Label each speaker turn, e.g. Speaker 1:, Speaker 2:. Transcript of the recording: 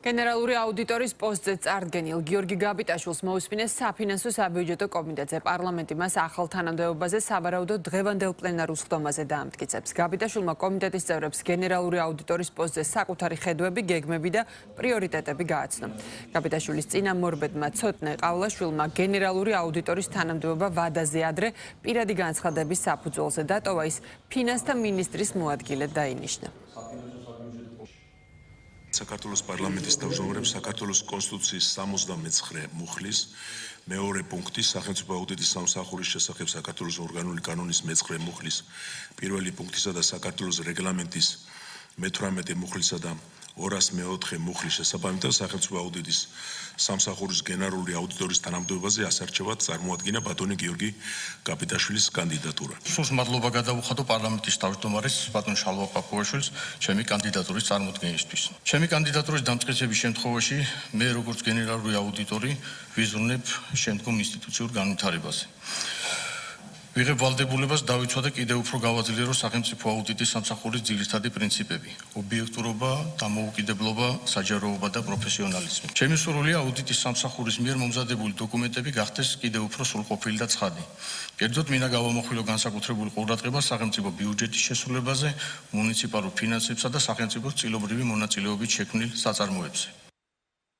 Speaker 1: გენერალური აუდიტორის პოსტზე წარდგენილ გიორგი გაბიტაშვილს მოუსმინეს საფინანსო საბიუჯეტო კომიტეტზე. პარლამენტი მას ახალ თანამდებობაზე სავარაუდოდ დღევანდელ პლენარულ სხდომაზე დაამტკიცებს. გაბიტაშვილმა კომიტეტის წევრებს გენერალური აუდიტორის პოსტზე საკუთარი ხედვები, გეგმები და პრიორიტეტები გააცნო. გაბიტაშვილის წინამორბედმა ცოტნე ყავლაშვილმა გენერალური აუდიტორის თანამდებობა ვადაზე ადრე პირადი განცხადების საფუძველზე დატოვა, ის ფინანსთა მინისტრის მოადგილედ დაინიშნა.
Speaker 2: საქართველოს პარლამენტის თავმჯდომარემ საქართველოს კონსტიტუციის 79 მუხლის მეორე პუნქტის სახელმწიფო აუდიტის სამსახურის შესახებ საქართველოს ორგანული კანონის მე-9 მუხლის პირველი პუნქტისა და საქართველოს რეგლამენტის მე-18 მუხლისა და 204 მუხლის შესაბამისად სახელმწიფო აუდიტის სამსახურის გენერალური აუდიტორის თანამდებობაზე ასარჩევად წარმოადგინა ბატონი გიორგი გაბიტაშვილის კანდიდატურა.
Speaker 3: სულს მადლობა გადავუხადო პარლამენტის თავმჯდომარის ბატონ შალვა პაპუაშვილს ჩემი კანდიდატურის წარმოდგენისთვის. ჩემი კანდიდატურის დამტკიცების შემთხვევაში მე როგორც გენერალური აუდიტორი ვიზრუნებ შემდგომ ინსტიტუციურ განვითარებაზე. ვიღებ ვალდებულებას დავიცვადე კიდევ უფრო გავაძლიერო სახელმწიფო აუდიტის სამსახურის ძირითადი პრინციპები: ობიექტურობა, დამოუკიდებლობა, საჯაროობა და პროფესიონალიზმი. ჩემი სურვილია აუდიტის სამსახურის მიერ მომზადებული დოკუმენტები გახდეს კიდევ უფრო სრულყოფილი და ცხადი. კერძოდ მინდა გავამოხილო განსაკუთრებული ყურადღება სახელმწიფო ბიუჯეტის შესრულებაზე, მუნიციპალურ ფინანსებსა და სახელმწიფოს წილობრივი მონაწილეობით შექმნილ საწარმოებზე.